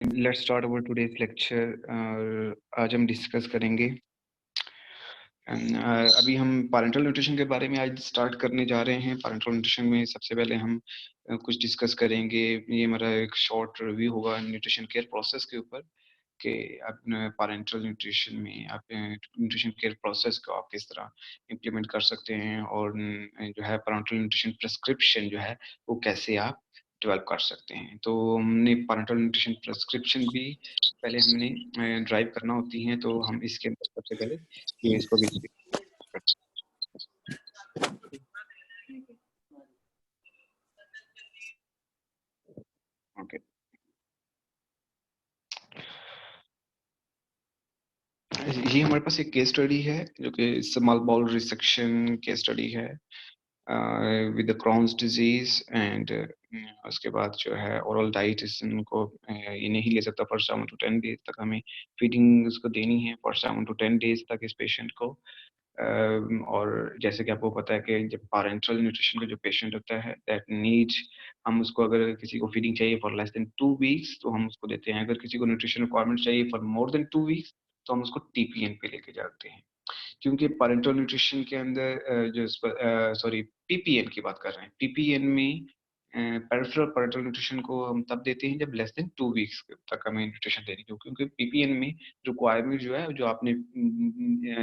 Let's start our today's lecture. आज हम discuss करेंगे अभी हम पैरेंटल न्यूट्रिशन के बारे में आज स्टार्ट करने जा रहे हैं। पैरेंटल न्यूट्रिशन में सबसे पहले हम कुछ डिस्कस करेंगे। ये हमारा एक शॉर्ट रिव्यू होगा न्यूट्रिशन केयर प्रोसेस के ऊपर कि आप पैरेंटल न्यूट्रिशन में आप न्यूट्रिशन केयर प्रोसेस को आप किस तरह इम्प्लीमेंट कर सकते हैं और जो है पैरेंटल न्यूट्रिशन प्रेस्क्रिप्शन जो है वो कैसे आप डेवलप कर सकते हैं। तो हमने पैरेंटल न्यूट्रिशन प्रेस्क्रिप्शन भी पहले हमने ड्राइव करना होती हैं, तो हम इसके अंदर सबसे पहले ये इसको भी ओके। ये हमारे पास एक केस स्टडी है जो कि small bowel resection case study है विद क्रॉन्स डिजीज एंड उसके बाद जो है ओरल डाइट इनको ये नहीं ले सकता फॉर 7 to 10 डेज तक। हमें फीडिंग उसको देनी है फॉर 7 to 10 डेज तक इस पेशेंट को। और जैसे कि आपको पता है कि जब पैरेंटल न्यूट्रिशन का जो पेशेंट होता है दैट नीड्स, हम उसको अगर किसी को फीडिंग चाहिए फॉर लेस देन 2 वीक्स तो हम उसको देते हैं। अगर किसी को न्यूट्रिशन रिक्वायरमेंट चाहिए फॉर मोर देन 2 वीक्स तो हम उसको टीपीएन पे लेके जाते हैं। क्योंकि पैरेंटल न्यूट्रिशन के अंदर जो सॉरी पीपीएन की बात कर रहे हैं, पीपीएन में पेरिफेरल पैरेंटल न्यूट्रिशन को हम तब देते हैं जब लेस देन 2 वीक्स तक हमें न्यूट्रिशन देनी हो, क्योंकि पीपीएन में रिक्वायरमेंट जो है जो आपने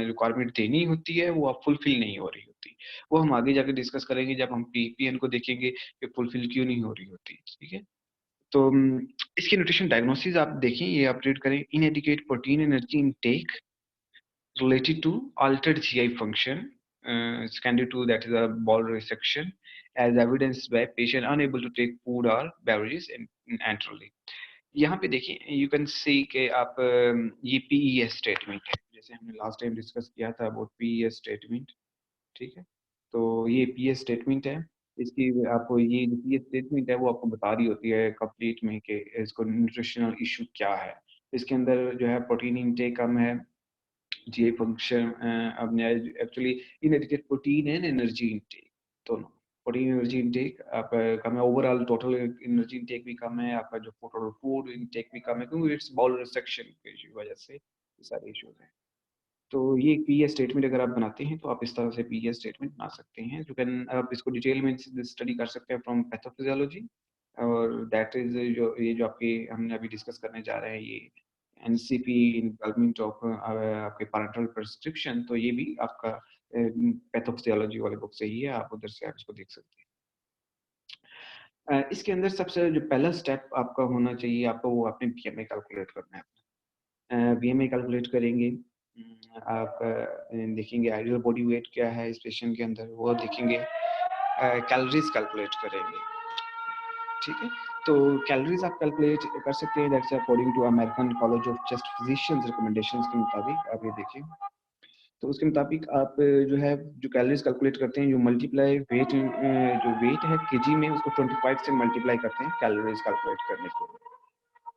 रिक्वायरमेंट देनी होती है वो आप फुलफिल नहीं हो रही होती। वो हम आगे जाके डिस्कस करेंगे जब हम पीपीएन को देखेंगे कि फुलफिल क्यों नहीं हो रही होती। ठीक है, तो इसके न्यूट्रिशन डायग्नोसिस आप देखें, ये अपडेट करें। इनएडिक्वेट protein energy intake related to altered GI function, secondary to that is a bowel resection, as evidenced by patient unable to take food or beverages enterally। यहाँ पे देखिए यू कैन सी कि आप ये पीईएस स्टेटमेंट है, जैसे हमने last time discuss किया था अबाउट पीईएस स्टेटमेंट। ठीक है, तो ये पीईएस स्टेटमेंट है। इसकी आपको ये जो पीईएस स्टेटमेंट है वो आपको बता रही होती है कंप्लीट में कि इसको न्यूट्रिशनल इशू क्या है। इसके अंदर जो है प्रोटीन इनटेक कम है, GI फंक्शन अब actually इनएडिक्वेट protein and energy intake दोनों। प्रोटीन एनर्जी इनटेक आप कम है, ओवरऑल टोटल एनर्जी इनटेक भी कम है, आपका जो टोटल फूड इनटेक भी कम है, क्योंकि इट्स बाउल रिसेक्शन की वजह से ये सारे इश्यूज हैं। तो ये पीएस स्टेटमेंट अगर आप बनाते हैं तो आप इस तरह से पीएस स्टेटमेंट बना सकते हैं। यू कैन आप इसको डिटेल में स्टडी कर सकते हैं फ्रॉम पैथोफिजियोलॉजी, और दैट इज जो ये जो आपके हमने अभी डिस्कस करने जा रहे हैं ये एनसीपी इन्वॉल्वमेंट ऑफ आपके पैरेंटल प्रिस्क्रिप्शन, तो ये भी आपका पैथोफिजियोलॉजी वाले बुक से ही है, आप उधर से आप इसको देख सकते हैं। इसके अंदर सबसे जो पहला स्टेप आपका होना चाहिए, आपको वो अपने बीएमआई कैलकुलेट करना है। बीएमआई कैलकुलेट करेंगे, आप देखेंगे आइडियल बॉडी वेट क्या है इस पेशेंट के अंदर, वो देखेंगे, कैलोरीज कैलकुलेट करेंगे। ठीक है, तो कैलोरीज आप कैलकुलेट कर सकते हैं, that's according to American College of Chest Physicians recommendations के मुताबिक आप ये देखिए। तो उसके मुताबिक आप जो है जो कैलोरीज कैलकुलेट करते हैं, जो मल्टीप्लाई वेट जो वेट है केजी में उसको 25 से मल्टीप्लाई करते हैं कैलोरीज कैलकुलेट करने के लिए।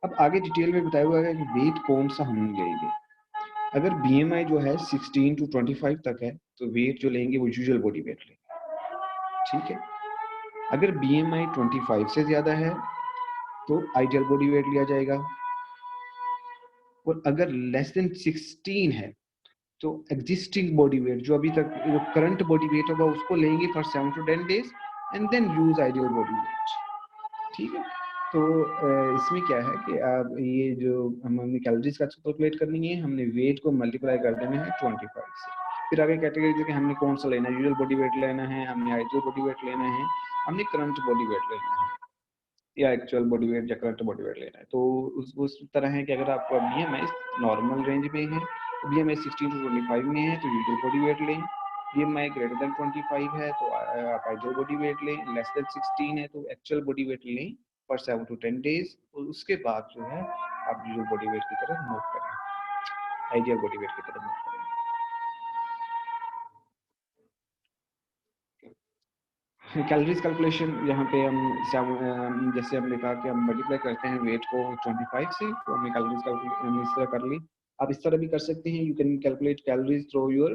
अब आगे डिटेल में बताया हुआ है कि वेट कौन सा हम लेंगे। अगर बीएमआई जो है 16 to 25 तक है तो वेट जो लेंगे वो यूजुअल बॉडी वेट लेंगे। ठीक है, अगर बीएमआई 25 से ज्यादा है तो आइडियल बॉडी वेट लिया जाएगा, और अगर लेस देन 16 है तो एग्जिस्टिंग बॉडी वेट जो अभी तक जो करंट बॉडी वेट होगा उसको लेंगे for 7 to 10 days and then use ideal body weight. ठीक है, तो इसमें क्या है कि आप ये जो हमने कैलोरीज का कैलकुलेट करनी है, हमने वेट को मल्टीप्लाई कर देना है 25 से। फिर आगे कैटेगरी कि हमने कौन सा लेना है, यूजुअल बॉडी वेट लेना है, हमने आइडियल बॉडी वेट लेना है, हमने करंट बॉडी वेट लेना है, या एक्चुअल बॉडी वेट या करंट बॉडी वेट लेना है। तो उस तरह है कि अगर आपका बीएमआई नॉर्मल रेंज में है, बीएमआई 16 to 25 में है तो यूजुअल बॉडी वेट लें, बीएमआई ग्रेटर देन 25 है तो आप आइडियल बॉडी वेट लें, लेस देन 16 है तो एक्चुअल बॉडी वेट लें फॉर 7 to 10 डेज, और उसके बाद जो है आप यूजुअल बॉडी वेट की तरफ मूव करें, आइडियल बॉडी वेट की तरफ मूव करें। कैलोरीज कैलकुलेशन यहाँ पे हम जैसे हमने कहा कि हम मल्टीप्लाई करते हैं वेट को 25 से, तो हमने कैलोरीज कैलकुलेट हमने इस तरह कर ली। आप इस तरह भी कर सकते हैं, you can calculate calories through your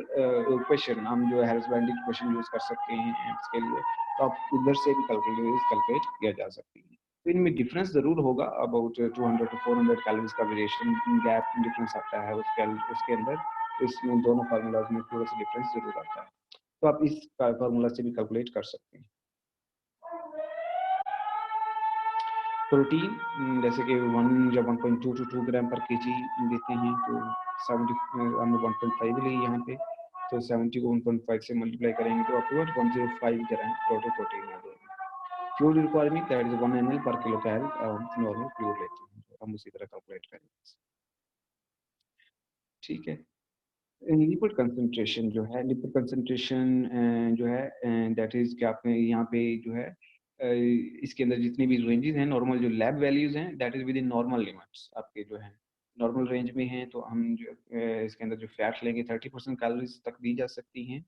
equation, हम जो हैरिस-बैन्डी इक्वेशन यूज कर सकते हैं इसके लिए, तो आप उधर से भी कैलोरीज कैलकुलेट किया जा सकती है। तो इनमें डिफरेंस ज़रूर होगा, अबाउट 200 टू 400 कैलोरीज का वेरिएशन गैप डिफरेंस आता है उसके अंदर। तो इसमें दोनों फार्मूलाज में थोड़ा सा डिफरेंस ज़रूर आता है। तो आप इस फार्मूला से भी कैलकुलेट कर सकते हैं। प्रोटीन जैसे कि 1 या 1.2 टू 2 ग्राम पर केजी देते हैं, तो 70 हमने 1.5 ली यहाँ पे, तो 70 को 1.5 से मल्टीप्लाई करेंगे तो आपको 105 ग्राम टोटल प्रोटीन आ जाएगा। Fluid requirement that is 1 ml पर किलो कैल नॉर्मल फ्लूइड लेते हैं, तो हम उसी तरह कैलकुलेट करेंगे। ठीक है। लिपिड कंसंट्रेशन जो है, लिपिड कंसंट्रेशन जो है दैट इज कि आपने यहाँ पे जो है इसके अंदर जितनी भी रेंजेस हैं, नॉर्मल जो लैब वैल्यूज हैं that is with in normal limits, आपके जो है नॉर्मल रेंज में हैं। तो हम जो इसके अंदर जो फैट लेंगे 30% कैलोरीज तक दी जा सकती हैं।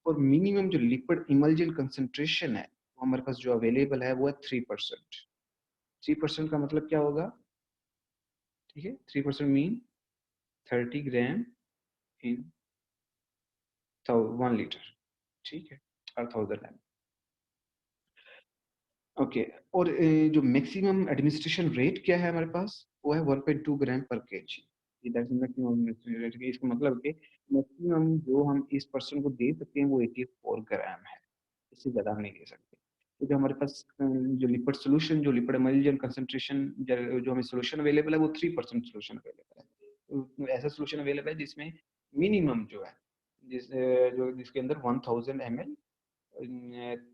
और मिनिमम जो लिपिड इमल्जन कंसंट्रेशन है वो हमारे पास जो अवेलेबल है वो है 3%। 3% का मतलब क्या होगा? ठीक है, 3% मीन 30 ग्राम इन 1 लीटर। ठीक है, और 1000 ओके। और जो मैक्सिमम एडमिनिस्ट्रेशन रेट क्या है हमारे पास, वो है 1.2 ग्राम पर KG. That is maximum administration rate. इसका मतलब कि मैक्सिमम जो हम इस पर्सन को दे सकते हैं वो 84 ग्राम है, इससे ज़्यादा हम नहीं दे सकते। तो जो हमारे पास जो लिपिड सोल्यूशन, जो लिपिड एमल्जन कंसंट्रेशन जो हमें सोल्यूशन अवेलेबल है वो 3% सोल्यूशन अवेलेबल है। तो ऐसा सोल्यूशन अवेलेबल है जिसमें मिनिमम जो है जिसके अंदर 1000 ml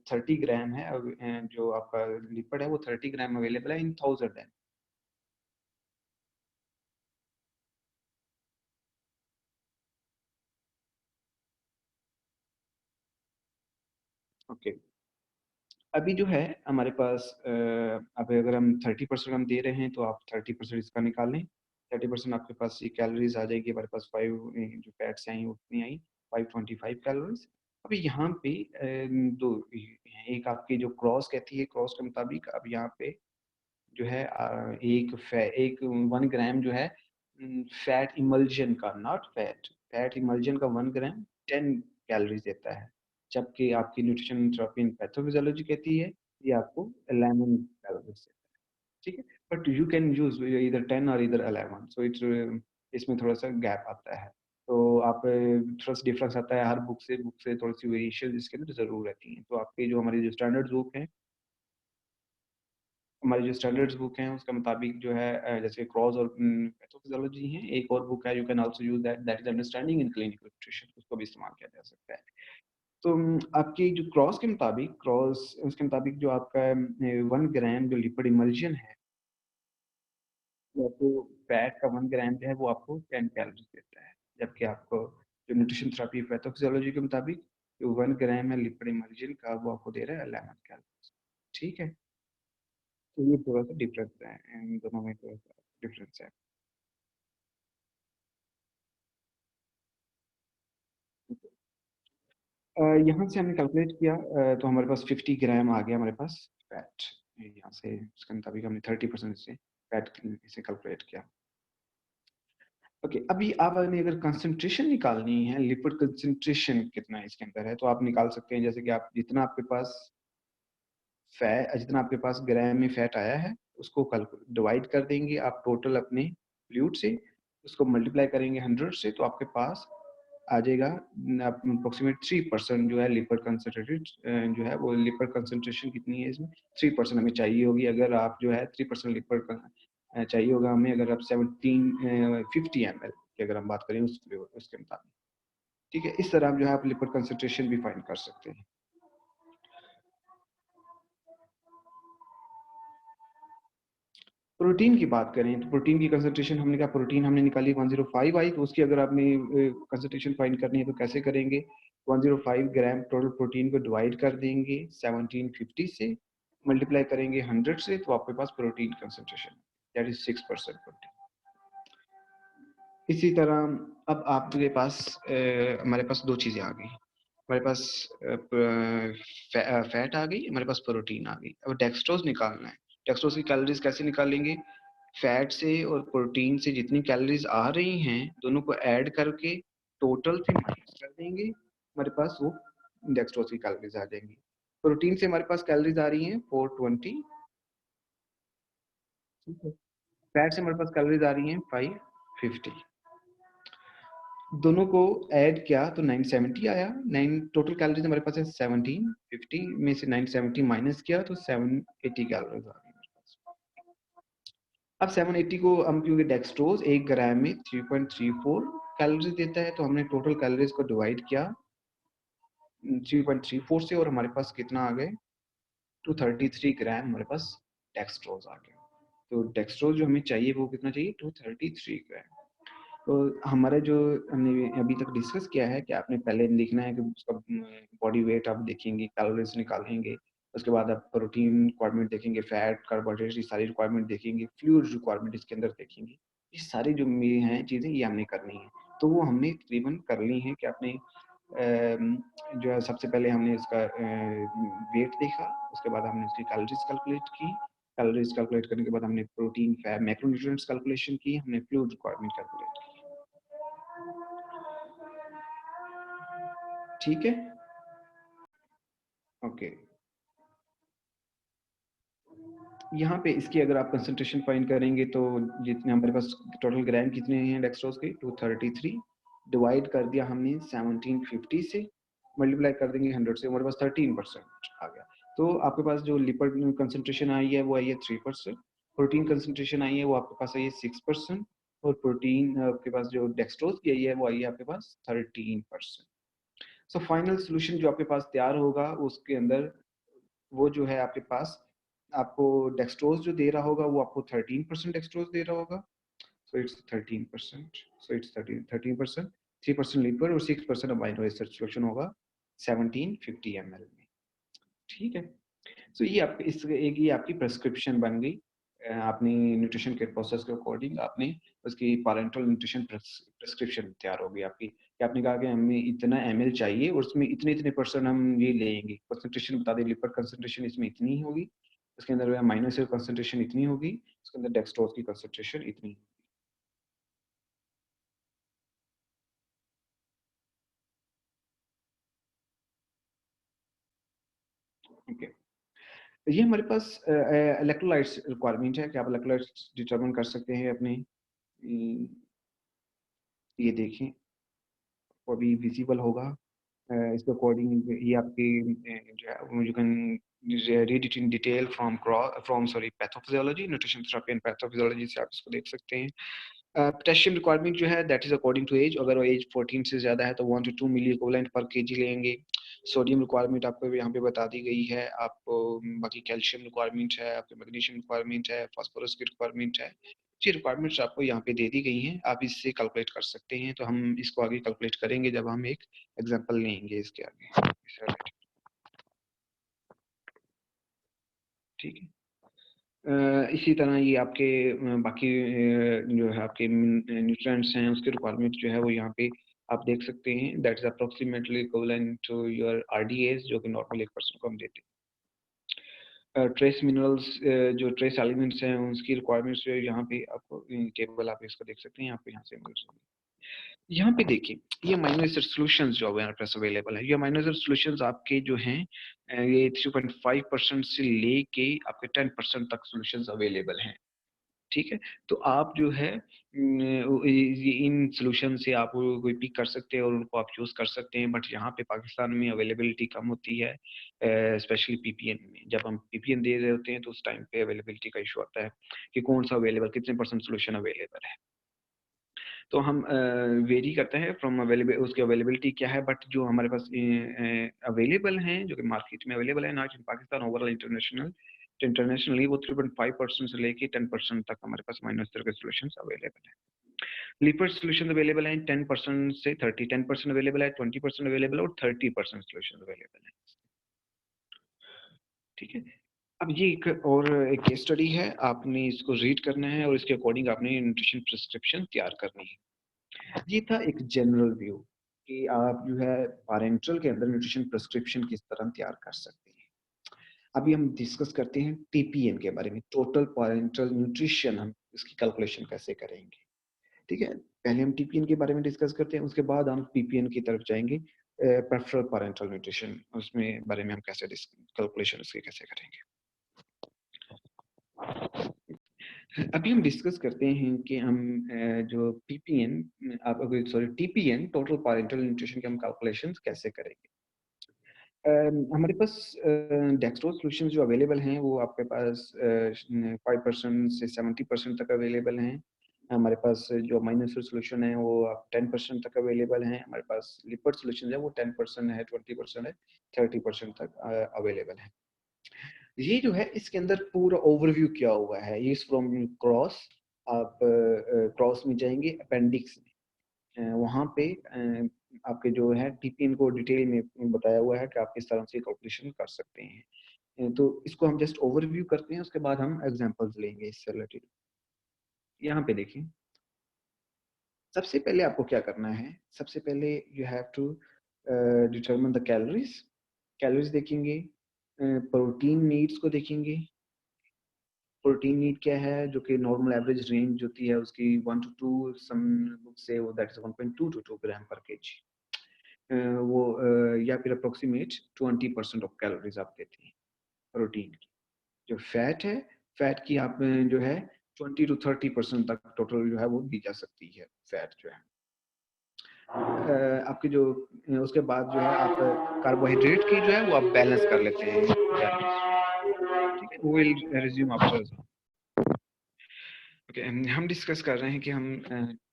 30 ग्राम है। जो आपका लिपिड है वो 30 ग्राम अवेलेबल है इन 1000 है। ओके। अभी जो है हमारे पास अब अगर हम 30% हम दे रहे हैं तो आप 30% इसका निकाल लें। 30% आपके पास ये कैलोरीज आ जाएगी हमारे पास 5 जो फैट्स आई उतनी आई 525 कैलोरीज। अभी यहाँ पे दो हैं, एक आपकी जो क्रॉस कहती है, क्रॉस के मुताबिक अब यहाँ पे जो है एक 1 ग्राम जो है फैट इमल्जन का, नॉट फैट, फैट इमल्जन का 1 ग्राम 10 कैलोरीज देता है। जबकि आपकी न्यूट्रिशन थेरेपी इन पैथोफिजियोलॉजी कहती है ये आपको 11 कैलोरीज देता है। ठीक है, बट यू कैन यूज इधर 10 और इधर 11, सो इट्स इसमें थोड़ा सा गैप आता है। तो आप थोड़ा सा डिफरेंस आता है, हर बुक से थोड़ी सी वेरिएशन इसके अंदर जरूर रहती है। तो आपके जो हमारी जो स्टैंडर्ड बुक है, हमारी जो स्टैंडर्ड्स बुक हैं उसके मुताबिक जो है जैसे क्रॉस और पैथोफिजियोलॉजी है, एक और बुक है you can also use that, that is understanding in clinical nutrition, उसको भी इस्तेमाल किया जा सकता है। तो आपकी जो क्रॉस के मुताबिक, क्रॉस उसके मुताबिक जो आपका 1 ग्राम जो लिपिड इमल्जन है वो आपको फैट का 1 ग्राम जो है वो आपको 10 कैलोरीज देता है। जबकि आपको जो न्यूट्रिशन थेरेपी पैथोफिजियोलॉजी के मुताबिक जो 1 ग्राम है लिपिड इमल्जन का वो आपको दे रहा है 11 कैलोरीज। ठीक है, तो ये थोड़ा सा डिफरेंस है, इन दोनों में थोड़ा सा डिफरेंस है। यहाँ से हमने कैलकुलेट किया तो हमारे पास 50 ग्राम आ गया हमारे पास फैट। यहाँ से उसके मुताबिक हमने 30% से फैट इसे कैलकुलेट किया। ओके, अभी आपने अगर कंसंट्रेशन निकालनी है, लिपिड कंसंट्रेशन कितना इसके अंदर है, तो आप निकाल सकते हैं। जैसे कि आप जितना आपके पास ग्राम में फैट आया है उसको डिवाइड कर देंगे आप टोटल अपने फ्लूइड से, उसको मल्टीप्लाई करेंगे 100 से, तो आपके पास आ जाएगा अप्रोक्सीमेट 3% जो है लिपिड कंसंट्रेटेड जो है वो लिपिड कंसंट्रेशन कितनी है इसमें 3% हमें चाहिए होगी। अगर आप जो है 3% लिपिड चाहिए होगा हमें, अगर आप 50 ml की अगर हम बात करें उसके मुताबिक। ठीक है, इस तरह जो है आप लिपिड कंसंट्रेशन भी फाइंड कर सकते हैं। प्रोटीन की बात करें तो प्रोटीन की कंसंट्रेशन हमने कहा, प्रोटीन हमने निकाली 105 आई, तो उसकी अगर आपने कंसंट्रेशन फाइंड करनी है तो कैसे करेंगे? 105 ग्राम टोटल प्रोटीन को डिवाइड कर देंगे 1750 से, मल्टीप्लाई करेंगे 100 से, तो आपके पास protein concentration that is 6% protein. इसी तरह अब आपके पास हमारे पास दो चीजें आ गई, हमारे पास फैट आ गई, हमारे पास प्रोटीन आ गई। अब डेक्सट्रोज निकालना है। डेक्सट्रोज की कैलोरीज कैसे निकालेंगे? फैट से और प्रोटीन से जितनी कैलोरीज आ रही हैं दोनों को ऐड करके टोटल से माइनस कर देंगे, हमारे पास वो डेक्सट्रोज की कैलोरीज आ जाएंगी। प्रोटीन से हमारे पास कैलोरीज आ रही हैं 420, ठीक है। फैट से हमारे पास कैलोरीज आ रही हैं 550, दोनों को ऐड किया तो 970 आया। 9 टोटल कैलोरीज हमारे पास है 1750 में से 970 माइनस किया तो 780 कैलोरीज आ गई मेरे पास। अब 780 को हम, क्योंकि डेक्सट्रोज 1 ग्राम में 3.34 कैलोरीज देता है, तो हमने टोटल कैलोरीज को डिवाइड किया 3.34 से, और हमारे पास कितना आ गए 233 ग्राम हमारे पास डेक्सट्रोज आ गया। तो डेक्सट्रोज जो हमें चाहिए वो कितना चाहिए 233 ग्राम। तो हमारा जो हमने अभी तक डिस्कस किया है कि आपने पहले लिखना है कि उसका बॉडी वेट आप देखेंगे, कैलोरीज निकालेंगे, उसके बाद आप प्रोटीन रिक्वायरमेंट देखेंगे, फैट, कार्बोहाइड्रेट, ये सारी रिक्वायरमेंट देखेंगे, फ्लूइड रिक्वायरमेंट इसके अंदर देखेंगे। ये सारी जो मेरी हैं चीज़ें ये हमने करनी है, तो वो हमने तकरीबन कर ली हैं कि आपने जो है सबसे पहले हमने इसका वेट देखा, उसके बाद हमने उसकी कैलोरीज कैलकुलेट की, कैलोरीज कैलकुलेट करने के बाद हमने प्रोटीन, फैट, मैक्रोन्यूट्रिएंट्स कैलकुलेशन की, हमने फ्लूइड रिक्वायरमेंट कैलकुलेट की। ठीक है, ओके। यहाँ पे इसकी अगर आप कंसंट्रेशन फाइंड करेंगे तो जितने हमारे पास टोटल ग्राम कितने हैं डेक्सट्रोज के 233, डिवाइड कर दिया हमने 1750 से, मल्टीप्लाई कर देंगे 100 से, हमारे पास 13% आ गया। तो आपके पास जो लिपिड कंसंट्रेशन आई है वो आई है 3%, प्रोटीन कंसंट्रेशन आई है वो आपके पास आई है 6%, और प्रोटीन आपके पास जो डेक्सट्रोज की आई है वो आई है आपके पास 13%। सो फाइनल सोल्यूशन जो आपके पास तैयार होगा उसके अंदर वो जो है आपके पास, आपको डेक्सट्रोज जो दे रहा होगा वो आपको 13% डेक्सट्रोज दे रहा होगा। So it's 13%, so it's 13%, 3% lipid और 6% अमाइनो एसिड सॉल्यूशन होगा 1750 ml में। ठीक है, सो ये आपके इस एक ये आपकी प्रेस्क्रिप्शन बन गई। आपने न्यूट्रिशन के प्रोसेस के अकॉर्डिंग आपने उसकी पैरेंटल न्यूट्रिशन प्रेस्क्रिप्शन तैयार होगी आपकी, कि आपने कहा कि हमें इतना एमएल चाहिए और उसमें इतने इतने परसेंट हम ये लेंगे, कंसंट्रेशन बता दें, लिपिड कंसंट्रेशन इसमें इतनी ही होगी, इसके अंदर अमाइनो एसिड कंसंट्रेशन इतनी होगी, इसके अंदर डेक्सट्रोज की कंसंट्रेशन इतनी। ओके, ये हमारे पास इलेक्ट्रोलाइट्स रिक्वायरमेंट है कि आप इलेक्ट्रोलाइट्स डिटरमिन कर सकते हैं अपने, ये देखें, वो अभी विजिबल होगा। इसके अकॉर्डिंग ये आपकी you can read it in detail from sorry pathophysiology, nutrition therapy and pathophysiology से आप इसको देख सकते हैं। पोटेशियम रिक्वायरमेंट जो है that is according to age, अगर एज 14 से ज्यादा है तो 1 to 2 मिली इक्विवेलेंट पर केजी लेंगे। सोडियम रिक्वायरमेंट आपको यहाँ पे बता दी गई है, आपको बाकी कैल्शियम रिक्वायरमेंट है, आपके मैग्नीशियम रिक्वायरमेंट है, फास्फोरस की रिक्वायरमेंट है, जी रिक्वायरमेंट्स आपको यहाँ पे दे दी गई हैं, आप इससे कैलकुलेट कर सकते हैं। तो हम इसको आगे कैलकुलेट करेंगे जब हम एक एग्जांपल लेंगे इसके आगे। ठीक है, इसी तरह ये आपके बाकी जो है आपके न्यूट्रिएंट्स हैं उसके रिक्वायरमेंट जो है वो यहाँ पे आप देख सकते हैं, that is approximately equivalent to your RDS जो कि नॉर्मल 1% को हम देते हैं। ट्रेस मिनरल्स जो ट्रेस एलिमेंट्स हैं उसकी रिक्वायरमेंट्स जो है यहाँ पे आपको टेबल आप इसको देख सकते हैं, यहाँ पे यहाँ से मिल जाएंगे। यहाँ पे देखिए, ये अमीनो एसिड सॉल्यूशंस जो हमारे पास अवेलेबल है, ये अमीनो एसिड सॉल्यूशंस आपके जो हैं ये 3.5% से लेके आपके 10% तक सॉल्यूशंस अवेलेबल हैं। ठीक है, तो आप जो है इन सॉल्यूशन से आप कोई पिक कर सकते हैं और उनको आप यूज कर सकते हैं, बट यहाँ पे पाकिस्तान में अवेलेबिलिटी कम होती है, स्पेशली पीपीएन में। जब हम पीपीएन दे रहे होते हैं तो उस टाइम पे अवेलेबिलिटी का इशू आता है कि कौन सा अवेलेबल, कितने परसेंट सोल्यूशन अवेलेबल है। तो हम वेरी करते हैं फ्रॉम अवेलेबल, उसकी अवेलेबिलिटी क्या है, बट जो हमारे पास अवेलेबल हैं जो कि मार्केट में अवेलेबल है not in Pakistan, overall internationally वो 3.5% से लेके 10% तक हमारे पास माइनस के सॉल्यूशंस अवेलेबल है। लिपिड सॉल्यूशन अवेलेबल है 10% से 10% अवेलेबल है, 20% अवेलेबल है और 30% सॉल्यूशन अवेलेबल है। ठीक है, अब ये एक और एक केस स्टडी है, आपने इसको रीड करना है और इसके अकॉर्डिंग आपने न्यूट्रिशन प्रिस्क्रिप्शन तैयार करनी है। ये था एक जनरल व्यू कि आप जो है पैरेंटल के अंदर न्यूट्रिशन प्रिस्क्रिप्शन किस तरह तैयार कर सकते हैं। अभी हम डिस्कस करते हैं टीपीएन के बारे में, टोटल पैरेंटल न्यूट्रिशन, हम इसकी कैलकुलेशन कैसे करेंगे। ठीक है, पहले हम टीपीएन के बारे में डिस्कस करते हैं, उसके बाद हम पीपीएन की तरफ जाएंगे, प्रेफरल पैरेंटल न्यूट्रिशन, उसमें बारे में हम कैसे कैलकुलेशन उसकी कैसे करेंगे। अभी हम डिस्कस करते हैं कि हम जो पीपीएन आप sorry TPN total parental nutrition के हम कैलकुलेशंस कैसे करेंगे। हमारे पास डेक्सट्रोज सॉल्यूशंस जो अवेलेबल हैं वो आपके पास 5% से 70% तक अवेलेबल हैं। हमारे पास जो अमीनो एसिड सॉल्यूशन है वो आप 10% तक अवेलेबल हैं। हमारे पास लिपिड सॉल्यूशन है वो 10% है, 20% है, 30% तक अवेलेबल है। ये जो है इसके अंदर पूरा ओवरव्यू किया हुआ है। ये फ्रॉम क्रॉस आप क्रॉस में जाएँगे अपेंडिक्स में वहाँ पे आपके जो है टीपीएन को डिटेल में बताया हुआ है कि आप किस तरह से कैलकुलेशन कर सकते हैं। तो इसको हम जस्ट ओवरव्यू करते हैं, उसके बाद हम एग्जांपल्स लेंगे इससे रिलेटेड। यहाँ पे देखिए, सबसे पहले आपको क्या करना है, सबसे पहले you have to determine the calories. Calories देखेंगे, प्रोटीन नीड्स को देखेंगे। प्रोटीन नीड क्या है जो कि नॉर्मल एवरेज रेंज होती है उसकी 1 टू 2 सम बुक से वो दैट इज 1.2 टू 2 ग्राम पर केजी। वो या फिर अप्रोक्सीमेट 20% ऑफ कैलोरीज आप देती हैं प्रोटीन की। जो फैट है, फैट की आप जो है 20 टू 30% तक टोटल जो है वो दी जा सकती है फैट जो है। आपके जो उसके बाद जो है आप कार्बोहाइड्रेट की जो है वो आप बैलेंस कर लेते हैं ठीक है। वो विल रिज्यूम आफ्टर। ओके, हम डिस्कस कर रहे हैं कि हम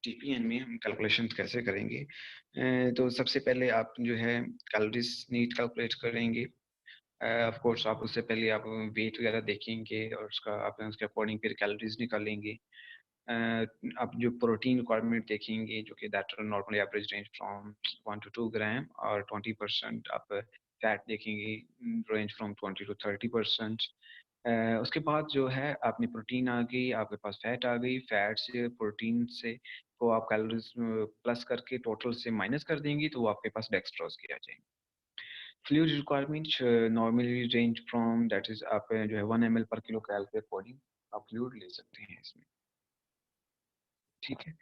टीपीएन में हम कैलकुलेशंस कैसे करेंगे। तो सबसे पहले आप जो है कैलोरीज नीड कैलकुलेट करेंगे। ऑफ कोर्स आप उससे पहले आप वेट वगैरह देखेंगे और उसका आप उसके अकॉर्डिंग फिर कैलोरीज निकालेंगे। आप जो प्रोटीन रिक्वायरमेंट देखेंगे जो कि that normally average range from 1 to 2 gram और 20% आप फैट देखेंगे रेंज फ्रॉम 20 टू 30%। उसके बाद जो है आपने प्रोटीन आ गई, आपके पास फैट आ गई, फैट से प्रोटीन से को आप कैलोरीज प्लस करके टोटल से माइनस कर देंगी तो वो आपके पास डेक्सट्रोज की आ जाएंगी। Fluid requirement normally range from that is आप जो है 1 ml पर किलो कैल के अकॉर्डिंग आप फ्लूइड ले सकते हैं इसमें। ठीक है,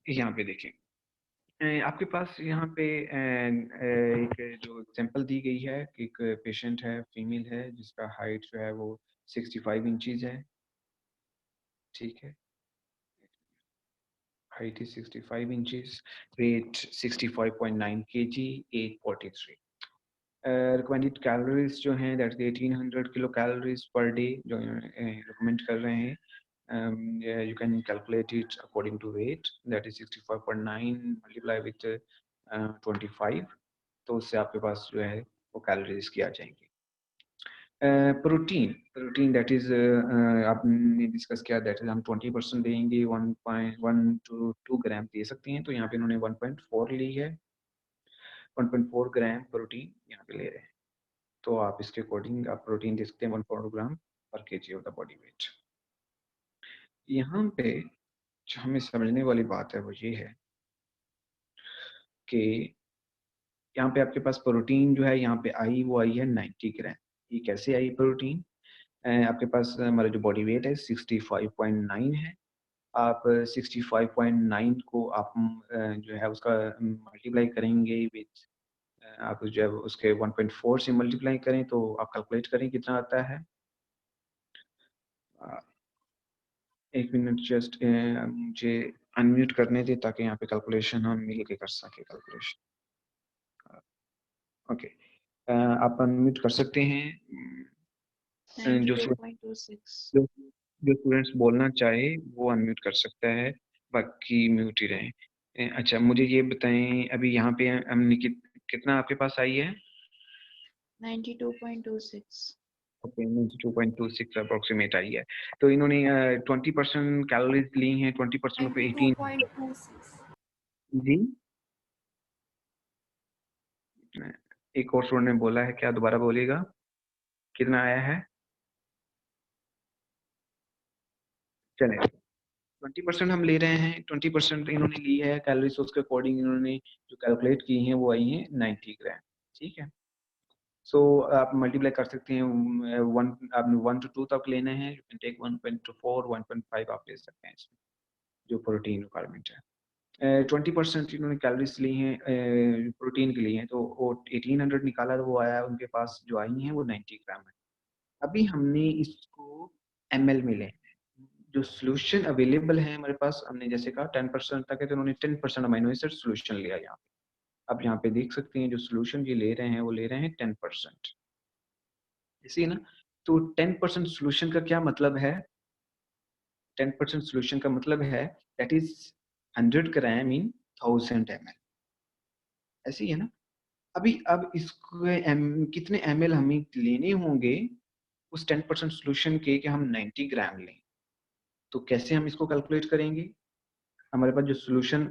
यहाँ पे देखिए आपके पास यहाँ पे एक जो एग्जांपल दी गई है कि एक पेशेंट है, फीमेल है जिसका हाइट जो है वो 65 इंचीज है। ठीक है, height is 65 inches, weight 65.9 kg, age 43. Recommended calories जो हैं that's 1800 kilo calories per day जो रिकमेंड कर रहे हैं। Yeah, you can calculate it according to weight that is 65.9 multiply with 25 तो उससे आपके पास जो है वो कैलोरीज की आ जाएंगी। प्रोटीन प्रोटीन दैट इज आपने डिस्कस किया दैट इज हम 20% देंगे 1.1 टू 2 ग्राम दे सकते हैं। तो यहाँ पे इन्होंने 1.4 ली है, 1.4 ग्राम प्रोटीन यहाँ पे ले रहे हैं। तो आप इसके अकॉर्डिंग आप प्रोटीन दे सकते हैं 1.4 ग्राम पर KG of the body weight. यहाँ पे जो हमें समझने वाली बात है वो ये है कि यहाँ पे आपके पास प्रोटीन जो है यहाँ पे आई वो आई है 90 ग्राम। ये कैसे आई प्रोटीन? आपके पास हमारा जो बॉडी वेट है 65.9 है। आप 65.9 को आप जो है उसका मल्टीप्लाई करेंगे विथ आप जो है उसके 1.4 से मल्टीप्लाई करें तो आप कैलकुलेट करें कितना आता है। अ, 1 मिनट जस्ट मुझे अनम्यूट करने दें ताकि यहाँ पे कैलकुलेशन हम मिल के कर सकें कैलकुलेशन। ओके, आप अनम्यूट कर सकते हैं। जो 92.26। जो जो स्टूडेंट्स बोलना चाहे वो अनम्यूट कर सकता है, बाकी म्यूट ही रहें। अच्छा मुझे ये बताएं अभी यहाँ पे हमने कितना आपके पास आई है? 92.26। ओके, 92.26 अप्रोक्सीमेट आई है। तो इन्होंने 20% कैलोरीज ली हैं, 20% ऑफ 18 92.26। जी। एक और स्टूडेंट ने बोला है, क्या दोबारा बोलिएगा कितना आया है? चले 20% हम ले रहे हैं, 20% इन्होंने ली है कैलोरीज, उसके अकॉर्डिंग इन्होंने जो कैलकुलेट की हैं वो आई हैं 90 ग्राम। ठीक है, सो आप मल्टीप्लाई कर सकते हैं। वन आपने 1 टू 2 तक लेना है, यू कैन टेक 1.4 1.5 आप ले सकते हैं इसमें जो प्रोटीन रिक्वायरमेंट है। 20% इन्होंने कैलोरीज ली हैं प्रोटीन के लिए हैं, तो वो 1800 निकाला तो वो आया उनके पास जो आई हैं वो 90 ग्राम है। अभी हमने इसको ml में लेना है, जो सोल्यूशन अवेलेबल है हमारे पास, हमने जैसे कहा 10% तक है, तो उन्होंने 10% अमीनो एसिड सोल्यूशन लिया यहाँ पे। अब यहाँ पे देख सकते हैं जो सोल्यूशन ये ले रहे हैं वो ले रहे हैं 10%, इसी ना। तो 10% सोल्यूशन का क्या मतलब है? 10% सोल्यूशन का मतलब है that is 100 gram in 1000 ml, ऐसी है ना। अभी अब इसको कितने ml हमें लेने होंगे उस 10% सोल्यूशन के कि हम 90 ग्राम लें? तो कैसे हम इसको कैलकुलेट करेंगे? हमारे पास जो सोल्यूशन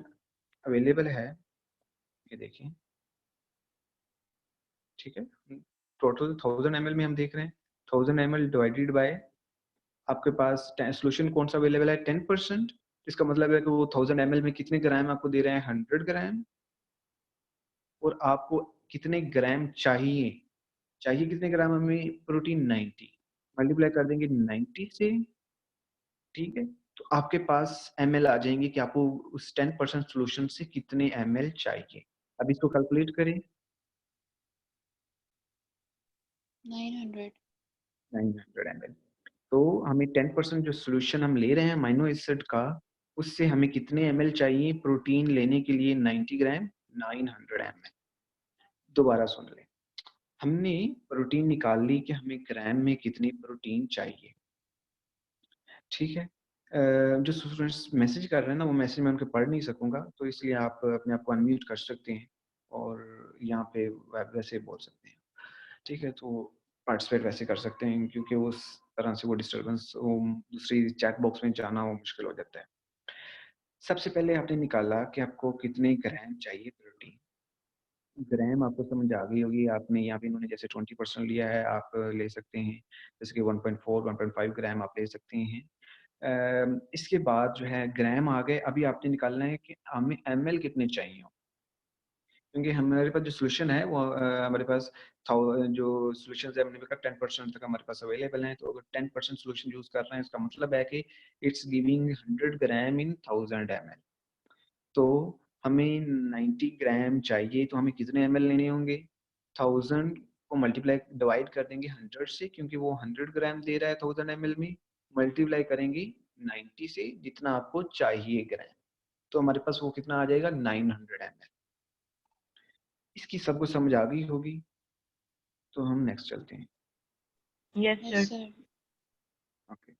अवेलेबल है ये देखिए, ठीक है, टोटल 1000 ml में हम देख रहे हैं, 1000 ml डिवाइडेड बाय आपके पास सोल्यूशन कौन सा अवेलेबल है? 10%। इसका मतलब है कि वो 1000 ml में कितने ग्राम आपको दे रहे हैं? 100 ग्राम। और आपको कितने ग्राम चाहिए? चाहिए कितने ग्राम हमें? प्रोटीन 90, मल्टीप्लाई कर देंगे 90 से, ठीक है। तो आपके पास ml आ जाएंगे कि आपको उस 10% सोल्यूशन से कितने ml चाहिए। अब इसको कैलकुलेट करें। 900 ml। तो हमें 10% जो सोल्यूशन हम ले रहे हैं अमीनो एसिड का, उससे हमें कितने ml चाहिए प्रोटीन लेने के लिए? 90 ग्राम, 900 ml। दोबारा सुन लें, हमने प्रोटीन निकाल ली कि हमें ग्राम में कितनी प्रोटीन चाहिए, ठीक है। जो स्टूडेंट्स मैसेज कर रहे हैं ना, वो मैसेज मैं उनके पढ़ नहीं सकूंगा, तो इसलिए आप अपने आप को अनम्यूट कर सकते हैं और यहाँ पे वैसे बोल सकते हैं, ठीक है। तो पार्टिसिपेट वैसे कर सकते हैं, क्योंकि उस तरह से वो डिस्टर्बेंस, दूसरी चैट बॉक्स में जाना वो मुश्किल हो जाता है। सबसे पहले आपने निकाला कि आपको कितने ग्राम चाहिए प्रोटीन। ग्राम आपको समझ आ गई होगी, आपने यहाँ पे इन्होंने जैसे 20% लिया है, आप ले सकते हैं जैसे कि 1.4 1.5 ग्राम आप ले सकते हैं। इसके बाद जो है ग्राम आ गए, अभी आपने निकालना है कि हमें ml कितने चाहिए, क्योंकि हमारे पास जो सॉल्यूशन है वो हमारे पास जो सॉल्यूशंस है, हमने कहा 10% तक हमारे पास अवेलेबल हैं। तो अगर 10% सॉल्यूशन यूज कर रहे हैं, इसका मतलब है कि it's giving 100 gram in 1000 ml। तो हमें 90 ग्राम चाहिए, तो हमें कितने ml लेने होंगे? 1000 को मल्टीप्लाई डिवाइड कर देंगे 100 से, क्योंकि वो 100 ग्राम दे रहा है 1000 ml में, मल्टीप्लाई करेंगे 90 से जितना आपको चाहिए ग्राम, तो हमारे पास वो कितना आ जाएगा? 900 ml। इसकी सबको समझ आ गई होगी, तो हम नेक्स्ट चलते हैं। Yes yes sir. Sir. Okay,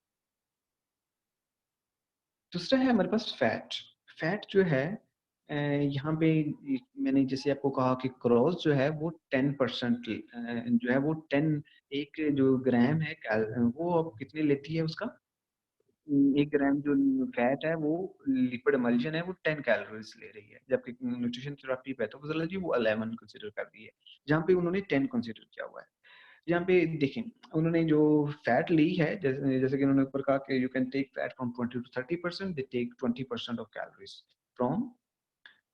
दूसरा है हमारे पास फैट। फैट जो है यहाँ पे मैंने जैसे आपको कहा कि क्रॉस जो है वो 10% जो है वो 10, एक जो ग्राम है वो अब कितने लेती है उसका? 1 ग्राम जो फैट है वो लिपिड एमल्जन है, वो 10 कैलोरीज ले रही है, जबकि न्यूट्रिशन थेरेपी पैथोफिजियोलॉजी वो 11 कंसीडर कर दी है, जहाँ पे उन्होंने 10 कंसीडर किया हुआ है। यहाँ पे देखें, उन्होंने जो फैट ली है, जैसे कि उन्होंने ऊपर कहा कि you can take fat from 20 to 30%, they take 20% of calories from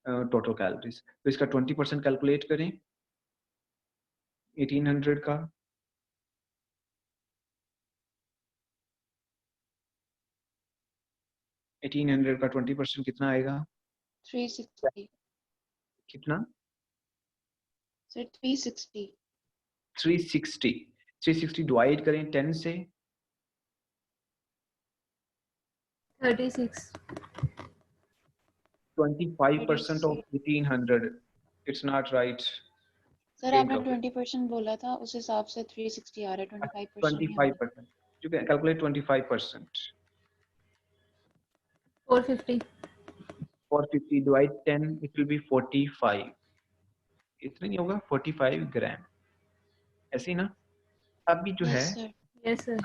total calories. तो इसका 20% कैलकुलेट करें 1800 का। 1800 का 20% कितना आएगा? 360 कितना? सर, 360 360। 360 डिवाइड करें 10 से, 36 25% of 36 1800। It's not right. Sir, Think आपने of it. 20% बोला था, उस हिसाब से 360 आ रहा है, 25% नहीं आ रहा। 25%. You can calculate 25%. 450 450 divide 10, it will be 45। इतना नहीं होगा, 45 ग्राम, ऐसे ही ना। अभी जो है yes sir. Yes sir.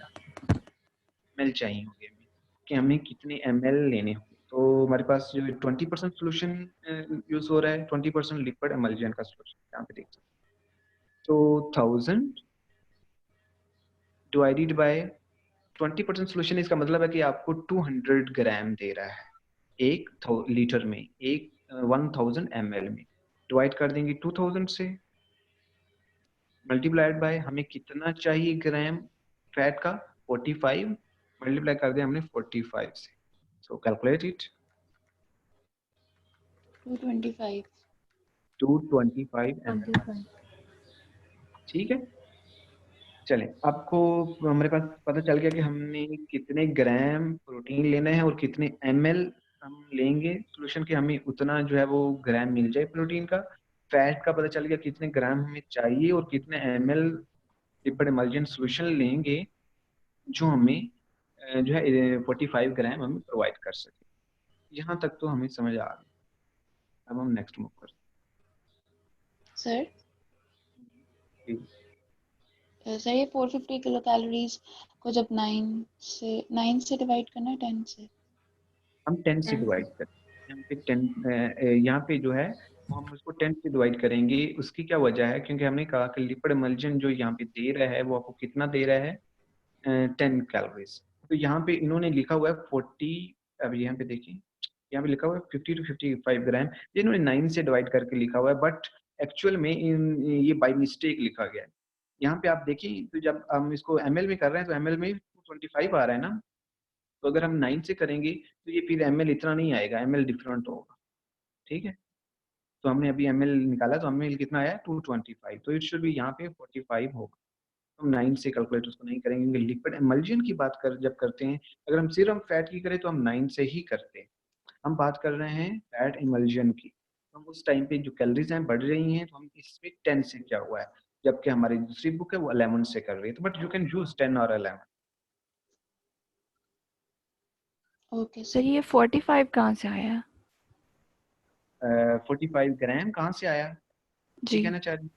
ml चाहिए होंगे हमें, कि हमें कितने ml लेने होंगे। तो हमारे पास जो 20% सोल्यूशन यूज हो रहा है, 20% लिक्विड एमल्जन का सोल्यूशन यहाँ पे देख सकते हैं। तो 1000 डिवाइडेड बाय 20% सोल्यूशन, इसका मतलब है कि आपको 200 ग्राम दे रहा है एक लीटर में, एक 1000 ml में। डिवाइड कर देंगे 2000 से, मल्टीप्लाइड बाय हमें कितना चाहिए ग्राम फैट का? 45, मल्टीप्लाई कर दिया हमने 45 से। सो कैलकुलेट इट। 225 225 ml, 25। ठीक है। चलें, आपको हमारे पास पता चल गया कि हमने कितने ग्राम प्रोटीन लेना है और कितने ml हम लेंगे सोल्यूशन के, हमें उतना जो है वो ग्राम मिल जाए प्रोटीन का। फैट का पता चल गया कितने ग्राम हमें चाहिए और कितने ml लिपिड इमल्जन सोल्यूशन लेंगे जो हमें जो है 45 ग्राम हमें प्रोवाइड कर सके। यहाँ तक तो हमें समझ आ गई। अब हम नेक्स्ट मूव करते सर हैं। सर ये 450 किलो कैलोरीज को जब 9 से डिवाइड करना है 10 से। हम 10 से डिवाइड करते हैं। यहाँ पे 10 यहाँ पे जो है वो हम उसको 10 से डिवाइड करेंगे। उसकी क्या वजह है? क्योंकि हमने कहा कि लिपिड इमल्जन जो यहाँ पे दे रहा है वो आपको कितना दे रहा है? 10 कैलोरीज। तो यहाँ पे इन्होंने लिखा हुआ है 40। अब यहाँ पे देखिए, यहाँ पे लिखा हुआ है 50 टू 55 ग्राम। ये इन्होंने 9 से डिवाइड करके लिखा हुआ है, बट एक्चुअल में ये बाई मिस्टेक लिखा गया है। यहाँ पे आप देखिए, तो जब हम इसको ml में कर रहे हैं तो ml में 25 आ रहा है ना। तो अगर हम 9 से करेंगे तो ये फिर ml इतना नहीं आएगा, ml डिफरेंट होगा। ठीक है, तो हमने अभी ml निकाला तो ml कितना आया? 225। तो इट शुड भी यहाँ पे 45 होगा। हम 9 से कैलकुलेट उसको नहीं करेंगे, क्योंकि लिपिड इमल्जन की बात जब करते हैं, अगर हम सिर्फ फैट की करें तो हम 9 से ही करते हैं। हम बात कर रहे हैं फैट इमल्जन की, तो हम उस टाइम पे जो कैलोरीज हैं बढ़ रही हैं, तो हम इसमें 10 से क्या हुआ है, जबकि हमारी दूसरी बुक है वो 11 से कर रही है। तो बट यू कैन यूज 10 और 11। Okay sir sir. ये 45 कहाँ से आया? 45 ग्राम कहाँ से आया, ये जी कहना चाह रही?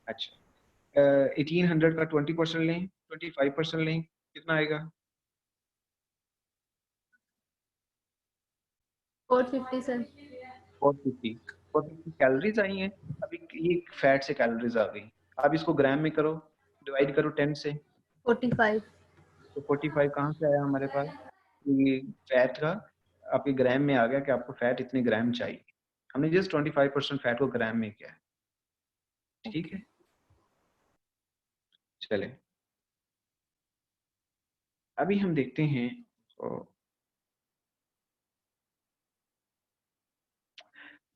अच्छा, 1800 का 20% लें, 25% लें, कितना आएगा? 450 सर। 450। 450 कैलोरीज आई हैं। अभी ये फैट से कैलोरीज आ गई। अब इसको ग्राम में करो, डिवाइड करो 10 से। 45। तो 45 कहाँ से आया हमारे पास? ये फैट का आपके ग्राम में आ गया कि आपको फैट इतने ग्राम चाहिए। हमने जस्ट 25% फैट को ग्राम में किया है। ठीक ओके। है, चले अभी हम देखते हैं। तो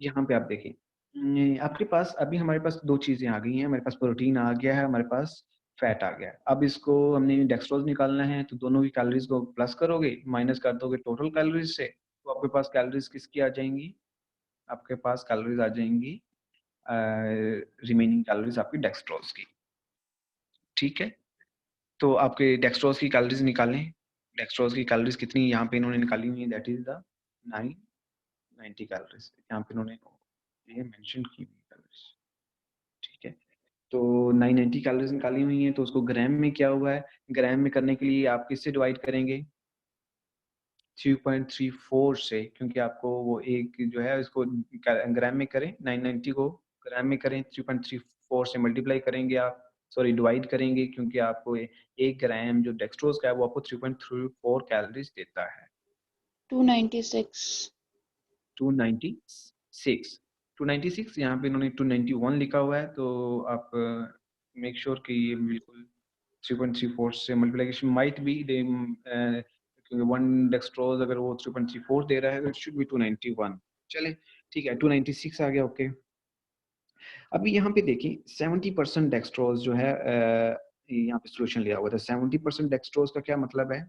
यहाँ पे आप देखिए, आपके पास अभी हमारे पास दो चीजें आ गई हैं। हमारे पास प्रोटीन आ गया है, हमारे पास फैट आ गया है। अब इसको हमने डेक्सट्रोज निकालना है, तो दोनों की कैलोरीज को प्लस करोगे, माइनस कर दोगे टोटल कैलोरीज से, तो आपके पास कैलोरीज किसकी आ जाएंगी? आपके पास कैलोरीज आ जाएंगी रिमेनिंग कैलोरीज आपकी डेक्सट्रोज की। ठीक है, तो आपके डेक्सट्रोज की कैलोरीज निकालें। डेक्सट्रोज की कैलोरीज कितनी यहाँ पे इन्होंने निकाली हुई है? That is the 990 calories. यहाँ पे इन्होंने ये मेंशन की हुई कैलोरीज। ठीक है, तो 990 कैलोरीज निकाली हुई हैं, तो उसको ग्राम में क्या हुआ है? ग्राम में करने के लिए आप किससे डिवाइड करेंगे? 3.34 से, क्योंकि आपको वो एक जो है इसको ग्राम में करें, 990 को ग्राम में करें, 3.34 से मल्टीप्लाई करेंगे आप, सॉरी डिवाइड करेंगे, क्योंकि आपको एक ग्राम जो डेक्सट्रोज का है वो आपको 3.34 कैलोरीज देता है। 296। 296। 296, यहाँ पे इन्होंने 291 लिखा हुआ है, तो आप मेक श्योर कि ये बिल्कुल 3.34 से मल्टीप्लिकेशन माइट बी दे, क्योंकि वन डेक्सट्रोज अगर वो 3.34 दे रहा है तो इट शुड बी 291। चले ठीक है, 296 आ गया। ओके, अभी यहाँ पे देखिए 70% डेक्सट्रोज जो है यहाँ पे सोल्यूशन लिया हुआ था। 70% डेक्सट्रोज का क्या मतलब है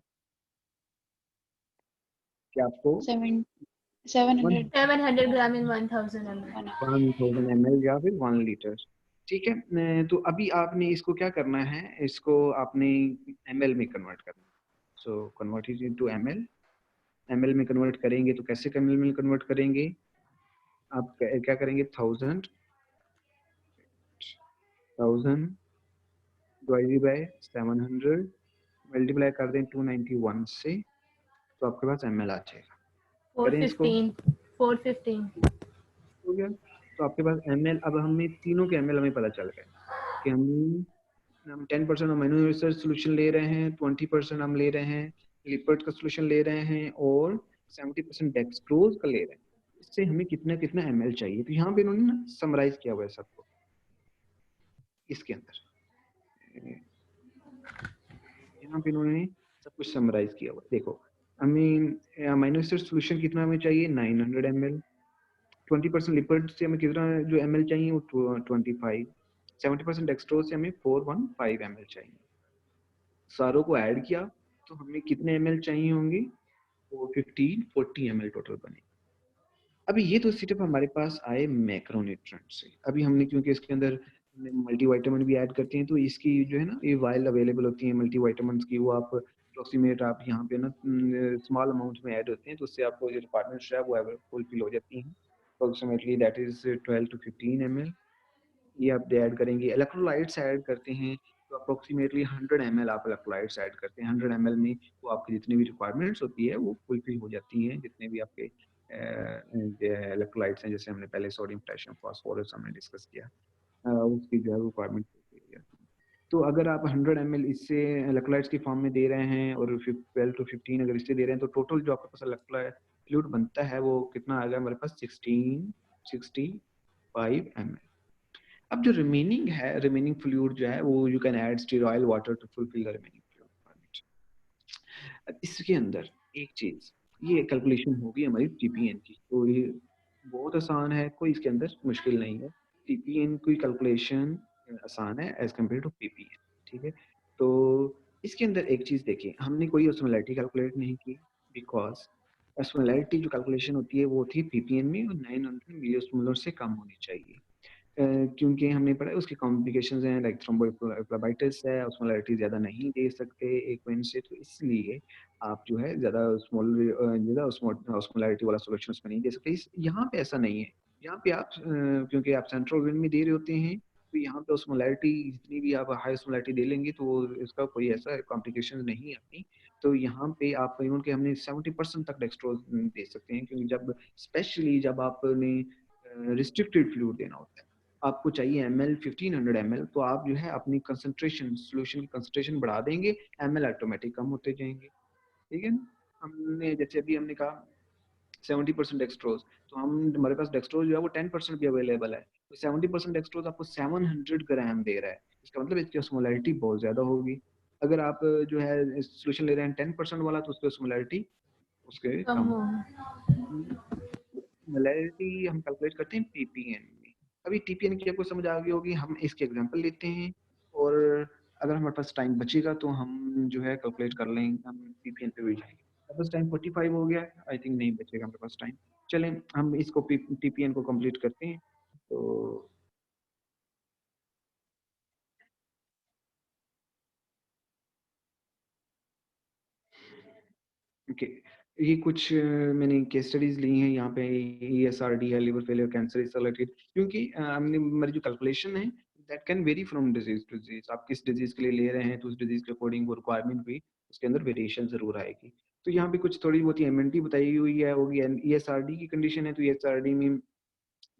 कि आपको 700 700 ग्राम इन 1000 ml। 1000 ml या फिर 1 लीटर। ठीक है, तो अभी आपने इसको क्या करना है, इसको आपने ml में कन्वर्ट करना है। So convert it into ml। ml में कन्वर्ट करेंगे तो कैसे ml में कन्वर्ट करेंगे? आप क्या करेंगे? 1000 डिवाइडेड बाय 700 मल्टीप्लाई कर दें 291 से, तो आपके पास ml आ जाएगा। करें इसको, 415। हो गया। तो आपके पास ml, अब हमें तीनों के ml हमें पता चल गए कि हम 10% अमीनो एसिड सोल्यूशन ले रहे हैं, 20% हम ले रहे हैं लिपिड का सोल्यूशन ले रहे हैं, और 70% डेक्सट्रोज का ले रहे हैं। इससे हमें कितना कितना ml चाहिए। तो यहाँ पे इन्होंने ना समराइज किया हुआ है सबको इसके अंदर। यहाँ पे इन्होंने सब कुछ समराइज किया हुआ है। देखो, हमें अमीनो एसिड सोल्यूशन कितना हमें चाहिए? 900 ml। 20% लिपिड से हमें कितना जो ml चाहिए? वो 25। 70% डेक्सट्रोज से हमें 415 ml चाहिए। सारों को ऐड किया तो हमें कितने ml चाहिए होंगे, वो 40 ml टोटल बने। अभी ये तो सिर्फ हमारे पास आए मैक्रोन्यूट्रिएंट से। अभी हमने क्योंकि इसके अंदर मल्टीविटामिन भी ऐड करते हैं, तो इसकी जो है ना ये वाइल अवेलेबल होती है मल्टीविटामिन्स की, वो आप अप्रोक्सीमेट आप यहाँ पे ना स्मॉल अमाउंट में ऐड होते हैं, तो उससे आपको जो रिक्वायरमेंट्स है वो फुलफिल हो जाती हैं। Approximately that is 12 to 15 ml। ये आप ऐड करेंगे। इलेक्ट्रोलाइट्स ऐड करते हैं तो अप्रोक्सीमेटली 100 ml आप इलेक्ट्रोलाइट्स ऐड करते हैं। 100 ml में वो आपकी जितनी भी रिक्वायरमेंट्स होती है वो फुलफिल हो जाती हैं, जितने भी आपके इलेक्ट्रोलाइट्स हैं, जैसे हमने पहले सोडियम पोटेशियम फास्फोरस हमने डिस्कस किया, उसकी जो है रिक्वायरमेंट फुलफिल हो जाती है। तो अगर आप 100 ml इससे इलेक्ट्रोलाइट्स की फॉर्म में दे रहे हैं और 12 to 15 अगर इससे दे रहे हैं, तो टोटल जो आपके पास इलेक्ट्रोलाइट फ्लूइड बनता है वो कितना आ गया हमारे पास, 1665 ml। अब जो रिमेनिंग है, रिमेनिंग फ्लूइड जो है वो you can add sterile water to fulfill the remaining fluid. इसके अंदर एक चीज, ये कैलकुलेशन होगी हमारी टीपीएन की, तो ये बहुत आसान है, कोई इसके अंदर मुश्किल नहीं है। टीपीएन की कैलकुलेशन आसान है एज कम्पेयर टू पीपीएन, ठीक है। तो इसके अंदर एक चीज देखिए, हमने कोई ऑस्मोलैरिटी कैलकुलेट नहीं की, बिकॉज ऑस्मोलैरिटी जो कैलकुलेशन होती है वो थी पीपीएन में, और 900 मिलियोस्मोलर से कम होनी चाहिए। क्योंकि हमने पढ़ा है उसकी कॉम्प्लिकेशंस हैं, लाइक थ्रोम्बोफ्लेबाइटिस है, ऑस्मोलैरिटी ज़्यादा नहीं दे सकते एक वेन से, तो इसलिए आप जो है ज़्यादा ऑस्मोलैरिटी वाला सॉल्यूशन उसमें नहीं दे सकते। यहाँ पे ऐसा नहीं है। यहाँ पे आप क्योंकि आप सेंट्रल वेन में दे रहे होते हैं, तो यहाँ पे ऑस्मोलैरिटी जितनी भी आप हाई ऑस्मोलैरिटी दे लेंगे तो इसका कोई ऐसा कॉम्प्लिकेशन नहीं आती। तो यहाँ पे आप इवन के हमने 70% तक डेक्सट्रोज दे सकते हैं, क्योंकि जब स्पेशली जब आपने रिस्ट्रिक्टेड फ्लूइड देना होता है, आपको चाहिए ml 1500 ml, तो आप जो है अपनी कंसंट्रेशन, सॉल्यूशन की कंसंट्रेशन बढ़ा देंगे, ml ऑटोमेटिक कम होते जाएंगे, ठीक है ना। हमने जैसे अभी हमने कहा 70% डेक्सट्रोज, तो हम हमारे पास डेक्सट्रोज जो है वो 10% भी अवेलेबल है, तो 70% डेक्सट्रोज आपको 700 ग्राम दे रहा है, इसका मतलब इसकी ऑस्मोलैरिटी बहुत ज्यादा होगी। अगर आप जो है सॉल्यूशन ले रहे हैं 10% वाला, तो उसकी ऑस्मोलैरिटी उसके कम कम। हो। मोलैरिटी हम कैलकुलेट करते हैं पीपीएन में। अभी टीपीएन की आपको समझ आ गई होगी, हम इसके एग्जांपल लेते हैं, और अगर हमारे पास टाइम बचेगा तो हम जो है कैलकुलेट कर लेंगे, हम पीपीएन पे भी जाएंगे। हमारे पास टाइम 45 हो गया, आई थिंक नहीं बचेगा हमारे पास टाइम। चलें हम इसको टीपीएन को कंप्लीट करते हैं। तो ओके, ये कुछ मैंने केस स्टडीज ली हैं यहाँ पे। ESRD है, liver failure cancer is related, क्योंकि हमने हमारी जो कैलकुलेशन है that can vary from disease to disease. आप किस डिजीज के लिए ले रहे हैं तो उस डिजीज के अकॉर्डिंग वो रिक्वायरमेंट भी उसके अंदर वेरिएशन जरूर आएगी। तो यहाँ पे कुछ थोड़ी बहुत एमएनटी बताई हुई है, होगी ESRD की कंडीशन है, तो ESRD में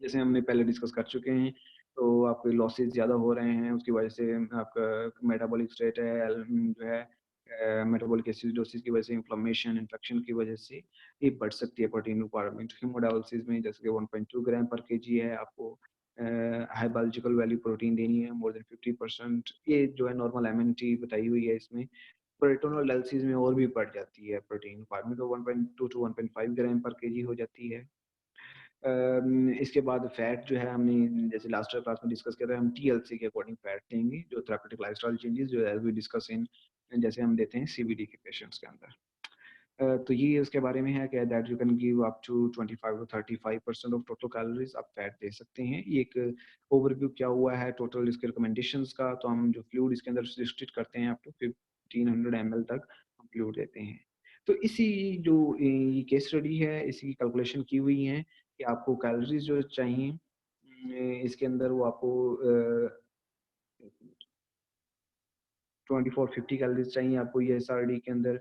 जैसे हमने पहले डिस्कस कर चुके हैं, तो आपके लॉसेस ज़्यादा हो रहे हैं, उसकी वजह से आपका मेटाबॉलिक स्टेट है जो है, मेटाबॉलिक एसिडोसिस की वजह से, इन्फ्लेमेशन, इन्फेक्शन की वजह से ये बढ़ सकती है प्रोटीन रिक्वायरमेंट। हीमोडायलिसिस में जैसे कि 1.2 ग्राम पर केजी है, आपको हाई बायोलॉजिकल वैल्यू प्रोटीन देनी है मोर देन 50%, ये जो है नॉर्मल एमएनटी बताई हुई है इसमें। पेरिटोनल डायलिसिस में और भी बढ़ जाती है प्रोटीन रिक्वायरमेंट, तो 1.2 to 1.5 ग्राम पर केजी हो जाती है। इसके बाद फैट जो है, हमने जैसे लास्ट क्लास में डिस्कस कर रहे हैं, हम टीएलसी के अकॉर्डिंग फैट देंगे, जो थेरेपेटिक लाइफस्टाइल चेंजेस जो एज वी डिस्कस इन, जैसे हम देते हैं सीबीडी के पेशेंट्स के अंदर। तो ये उसके बारे में है कि that you can give up to 25 to 35% of total calories आप फैट दे सकते हैं। ये एक ओवरव्यू क्या हुआ है टोटल इसके रिकमेंडेशंस का। तो हम जो फ्लूइड इसके अंदर रिस्ट्रिक्ट करते हैं अप टू 1500 ml तक हम फ्लूइड देते हैं। तो इसी जो ये केस स्टडी है, इसी की कैलकुलेशन की हुई है कि आपको कैलोरीज जो चाहिए इसके अंदर, वो आपको 2450 कैलोरीज चाहिए आपको ESRD के अंदर।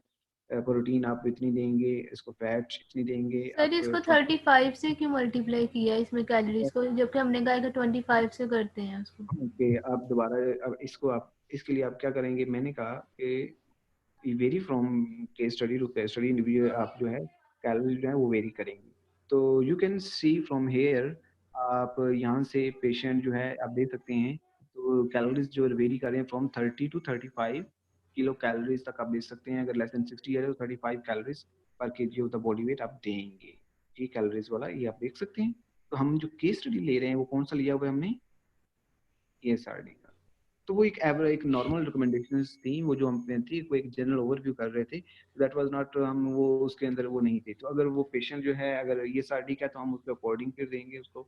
प्रोटीन आप इतनी देंगे, इसको फैट इतनी देंगे सर आप। इसको 35 से क्यों मल्टीप्लाई किया इसमें कैलोरीज को, जबकि हमने कहा कि 25 से करते हैं उसको। ओके, आप दोबारा, अब इसको आप इसके लिए आप क्या करेंगे, मैंने कहा कि vary from case study to case study, आप जो है कैलोरी जो है वो वेरी करेंगे। तो you can see from here, आप यहाँ से पेशेंट जो है आप देख सकते हैं, तो कैलोरीज जो वेरी कर रहे हैं फ्रॉम 30 to 35 किलो कैलोरीज तक आप देख सकते हैं। अगर लेस देन 60 है तो 35 कैलोरीज पर KG of the body weight आप देंगे। ये कैलोरीज वाला ये आप देख सकते हैं। तो हम जो केस स्टडी ले रहे हैं वो कौन सा लिया हुआ है हमने, ESRD का। तो वो एक नॉर्मल रिकमेंडेशंस थी, वो जो हमने थी, वो एक जनरल ओवरव्यू कर रहे थे। दैट वाज़ नॉट, हम वो उसके अंदर वो नहीं थे। तो अगर वो पेशेंट जो है अगर ESRD का है तो हम उसके अकॉर्डिंग फिर देंगे उसको।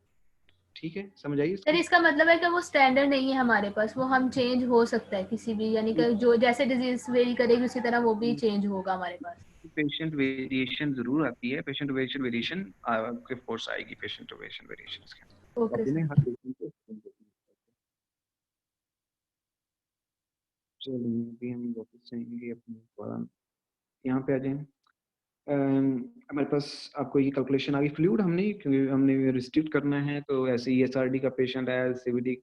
ठीक है, समझ आई सर इसकी? इसका मतलब है कि वो स्टैंडर्ड नहीं है हमारे पास, वो हम चेंज हो सकता है किसी भी, यानी कि जो जैसे डिजीज वेरी करेगी उसी तरह वो भी चेंज होगा हमारे पास। पेशेंट वेरिएशन ज़रूर आती है, पेशेंट वेरिएशन आपके फोर्स आएगी पेशेंट वेरिएशंस के अंदर। ओके अपने सर। हर पेशेंट को चलिए अभी हम वापस जाएँगे अपने फॉर्म, यहाँ पे आ जाएँ। हमारे पास आपको ये कैलकुलेशन आ गई। फ्लूइड हमने, क्योंकि हमने रिस्ट्रिक्ट करना है, तो ऐसे ESRD का पेशेंट है, CVD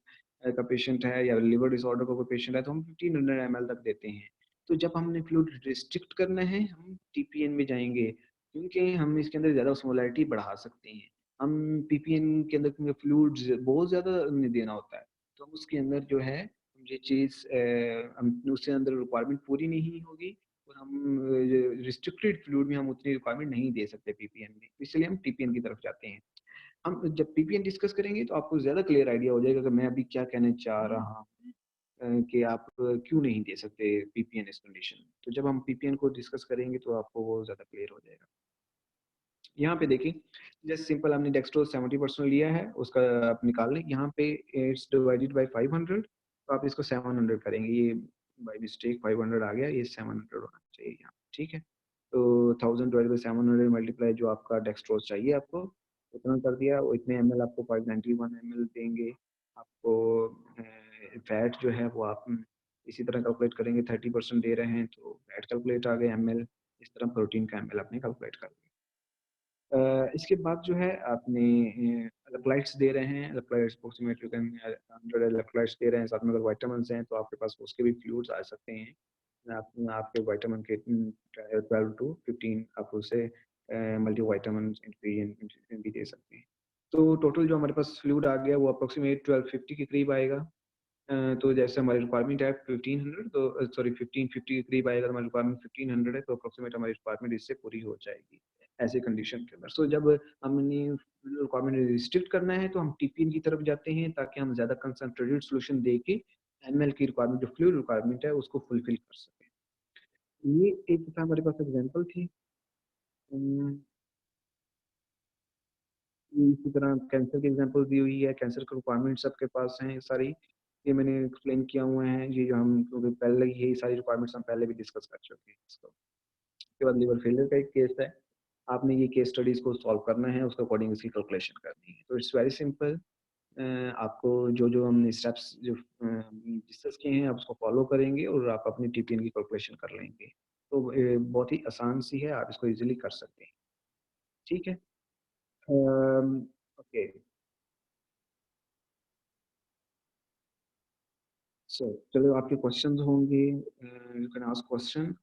का पेशेंट है या लिवर डिसऑर्डर का कोई पेशेंट है तो हम 1500 ml तक देते हैं। तो जब हमने फ्लूइड रिस्ट्रिक्ट करना है हम TPN में जाएँगे, क्योंकि हम इसके अंदर ज़्यादा ऑस्मोलैरिटी बढ़ा सकते हैं। हम PPN के अंदर क्योंकि फ्लूइड्स बहुत ज़्यादा नहीं देना होता है, तो हम उसके अंदर जो है ये चीज़ हम उसके अंदर रिक्वायरमेंट पूरी नहीं होगी और हम रिस्ट्रिक्टेड फ्लूइड में हम उतनी रिक्वायरमेंट नहीं दे सकते PPN में, इसलिए हम TPN की तरफ जाते हैं। हम जब PPN डिस्कस करेंगे तो आपको ज़्यादा क्लियर आइडिया हो जाएगा कि मैं अभी क्या कहना चाह रहा हूँ, कि आप क्यों नहीं दे सकते PPN इस कंडीशन। तो जब हम PPN को डिस्कस करेंगे तो आपको वो ज़्यादा क्लियर हो जाएगा। यहाँ पे देखिए, जैसे सिंपल हमने डेक्सट्रोज 70% लिया है, उसका आप निकाल लें। यहाँ पे इट्स डिवाइडेड बाय 500, तो आप इसको 700 करेंगे। ये बाय मिस्टेक 500 आ गया, ये 700 होना चाहिए यहाँ, ठीक है? तो 1000 डिवाइडेड बाय 700 मल्टीप्लाई जो आपका डेक्सट्रोज चाहिए आपको, उतना कर दिया। वो इतने ml आपको 591 ml देंगे। आपको फैट जो है वो आप इसी तरह कैलकुलेट करेंगे, 30% दे रहे हैं तो फैट कैलकुलेट आ गए ml, इस तरह प्रोटीन का ml आपने कैलकुलेट कर दिया। इसके बाद जो है आपने इलेक्ट्रोलाइट्स दे रहे हैं, इलेक्ट्रोलाइट्स अप्रॉक्सिमेटली 100 इलेक्ट्रोलाइट्स दे रहे हैं, साथ में अगर विटामिन्स हैं तो आपके पास उसके भी फ्लूइड्स आ सकते हैं। आप आपके विटामिन के 12 टू 15 आप उसे मल्टीविटामिन इंग्रेडिएंट भी दे सकते हैं। तो टोटल जो हमारे पास फ्लूइड आ गया वो अप्रॉक्सिमेट 1250 के करीब आएगा। तो जैसे हमारी रिक्वायरमेंट है 1500, तो सॉरी 1550 के करीब आएगा, तो हमारी रिक्वायरमेंट 1500 है, तो अप्रॉक्सिमेट हमारी रिक्वायरमेंट इससे पूरी हो जाएगी ऐसे कंडीशन के अंदर। सो जब हमने रिक्वायरमेंट रिस्ट्रिक्ट करना है तो हम TPN की तरफ जाते हैं ताकि हम ज़्यादा कंसंट्रेटेड सॉल्यूशन दे के ml की रिक्वायरमेंट, जो फ्लूइड रिक्वायरमेंट है, उसको फुलफिल कर सकें। ये एक था हमारे पास एग्जांपल थी। उम, ये इसी तरह कैंसर की एग्जांपल दी हुई है, कैंसर की रिक्वायरमेंट्स आपके पास हैं सारी। ये मैंने एक्सप्लेन किया हुआ है, ये जो हम, क्योंकि पहले यही सारी रिक्वायरमेंट्स हम पहले भी डिस्कस कर चुके हैं इसको। उसके बाद लिवर फेलियर का एक केस है। आपने ये केस स्टडीज़ को सॉल्व करना है, उसके अकॉर्डिंग इसकी कैलकुलेशन करनी है। तो इट्स वेरी सिंपल। आपको जो-जो हमने स्टेप्स जो डिस्कस किए हैं, आप उसको फॉलो करेंगे और आप अपनी TPN की कैलकुलेशन कर लेंगे। तो बहुत ही आसान सी है, आप इसको ईज़िली कर सकते हैं। ठीक है? ओके, सो चलो आपके क्वेश्चंस होंगे, यू कैन आस्क क्वेश्चन।